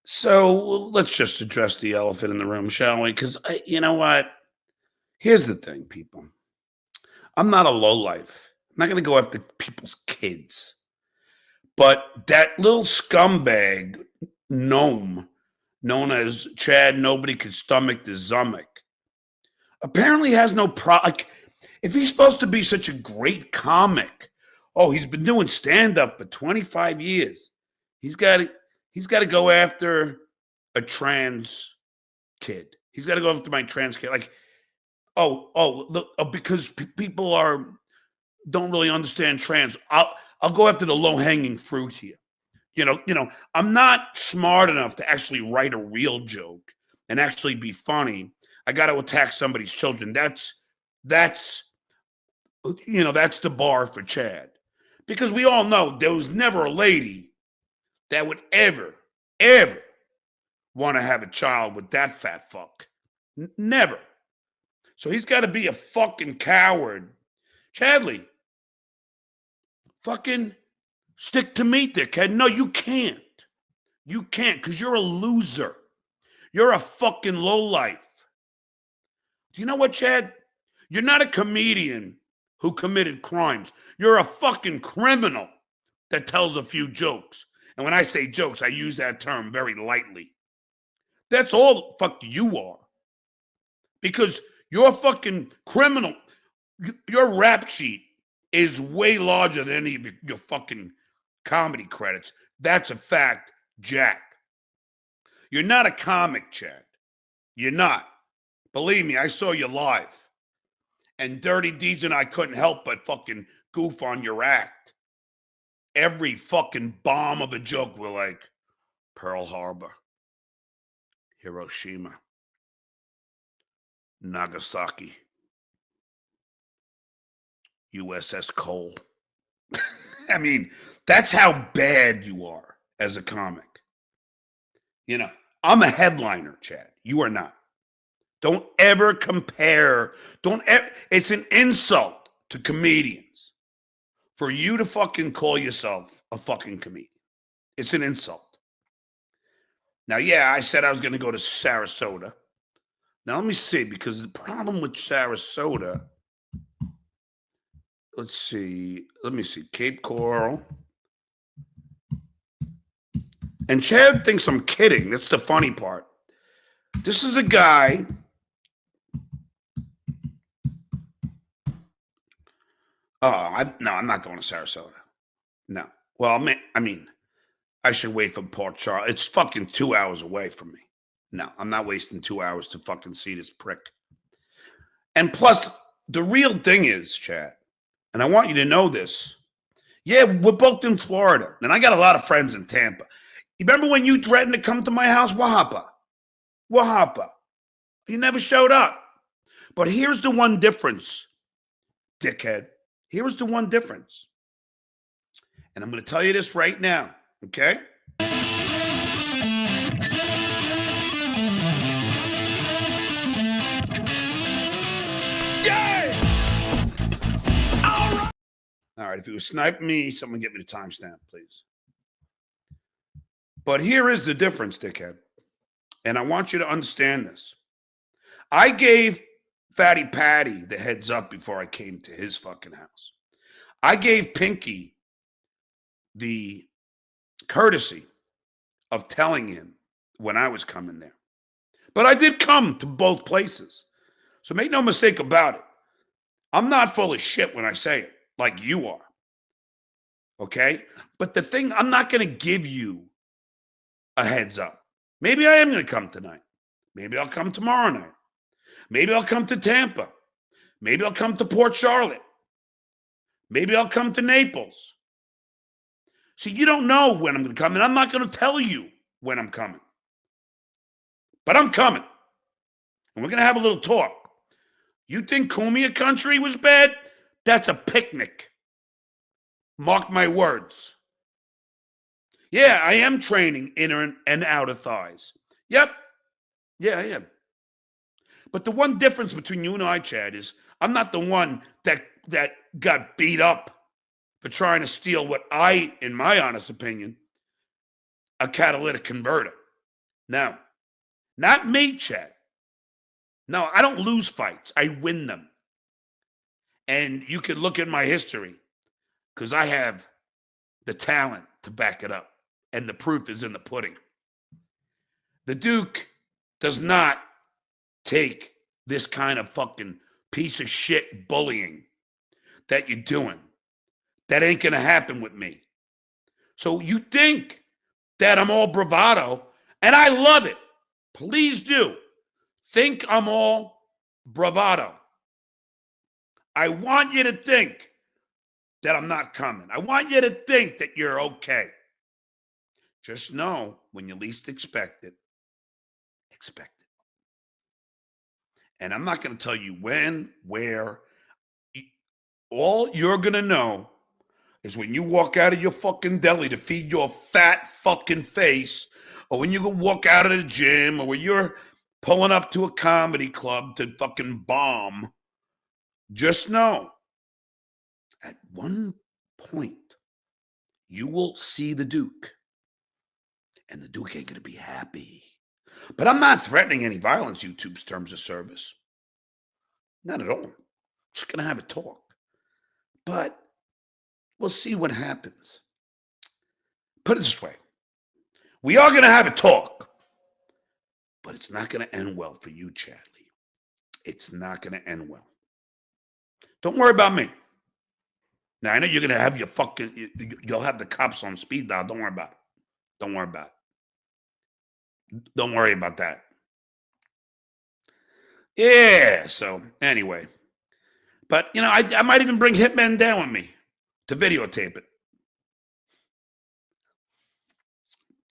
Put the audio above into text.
So let's just address the elephant in the room, shall we? Because you know what? Here's the thing, people. I'm not a lowlife. I'm not going to go after people's kids. But that little scumbag gnome known as Chad, nobody could stomach the Zumock, apparently has no Like, if he's supposed to be such a great comic, oh, he's been doing stand up for 25 years. He's got to go after a trans kid. He's got to go after my trans kid. Like, look, because people don't really understand trans. I'll go after the low hanging fruit here. I'm not smart enough to actually write a real joke and actually be funny. I got to attack somebody's children. That's the bar for Chad, because we all know there was never a lady that would ever want to have a child with that fat fuck. Never. So he's got to be a fucking coward. Chadley, fucking stick to me, dickhead. No, you can't. You can't, because you're a loser. You're a fucking lowlife. Do you know what, Chad? You're not a comedian who committed crimes. You're a fucking criminal that tells a few jokes. And when I say jokes, I use that term very lightly. That's all the fuck you are. Because you're fucking criminal. Your rap sheet is way larger than any of your fucking comedy credits. That's a fact, Jack. You're not a comic, Chad. You're not. Believe me, I saw you live. And Dirty Deeds and I couldn't help but fucking goof on your act. Every fucking bomb of a joke, we're like, Pearl Harbor, Hiroshima, Nagasaki, USS Cole. I mean, that's how bad you are as a comic. I'm a headliner, Chad. You are not. Don't ever compare. It's an insult to comedians for you to fucking call yourself a fucking comedian. It's an insult. Now, yeah, I said I was going to go to Sarasota. Now, let me see, because the problem with Sarasota, let me see, Cape Coral. And Chad thinks I'm kidding. That's the funny part. This is a guy. I'm not going to Sarasota. No. Well, I mean, I should wait for Port Charles. It's fucking 2 hours away from me. No, I'm not wasting 2 hours to fucking see this prick. And plus, the real thing is, Chad, and I want you to know this. Yeah, we're both in Florida, and I got a lot of friends in Tampa. You remember when you threatened to come to my house? What happened? You never showed up. But here's the one difference, dickhead. Here's the one difference. And I'm going to tell you this right now, okay? Yeah! All right, if you was sniping me, someone get me the timestamp, please. But here is the difference, dickhead. And I want you to understand this. I gave Fatty Patty the heads up before I came to his fucking house. I gave Pinky the courtesy of telling him when I was coming there. But I did come to both places. So make no mistake about it. I'm not full of shit when I say it, like you are. Okay? But the thing, I'm not going to give you a heads up. Maybe I am going to come tonight. Maybe I'll come tomorrow night. Maybe I'll come to Tampa. Maybe I'll come to Port Charlotte. Maybe I'll come to Naples. See, you don't know when I'm going to come, and I'm not going to tell you when I'm coming. But I'm coming. And we're going to have a little talk. You think Cumia country was bad? That's a picnic. Mark my words. Yeah, I am training inner and outer thighs. Yep. Yeah, I am. But the one difference between you and I, Chad, is I'm not the one that got beat up for trying to steal what I, in my honest opinion, a catalytic converter. Now, not me, Chad. No, I don't lose fights. I win them. And you can look at my history because I have the talent to back it up. And the proof is in the pudding. The Duke does not take this kind of fucking piece of shit bullying that you're doing. That ain't going to happen with me. So you think that I'm all bravado, and I love it. Please do. Think I'm all bravado. I want you to think that I'm not coming. I want you to think that you're okay. Just know when you least expect it, expect it. And I'm not going to tell you when, where. All you're going to know is when you walk out of your fucking deli to feed your fat fucking face, or when you go walk out of the gym, or when you're pulling up to a comedy club to fucking bomb. Just know, at one point, you will see the Duke, and the Duke ain't going to be happy. But I'm not threatening any violence, YouTube's terms of service. Not at all. Just going to have a talk. But we'll see what happens. Put it this way. We are going to have a talk, but it's not going to end well for you, Chadley. It's not going to end well. Don't worry about me. Now, I know you're going to have your fucking, you'll have the cops on speed dial. Don't worry about it. Don't worry about it. Don't worry about that. Yeah, so anyway. But, I might even bring Hitman down with me to videotape it.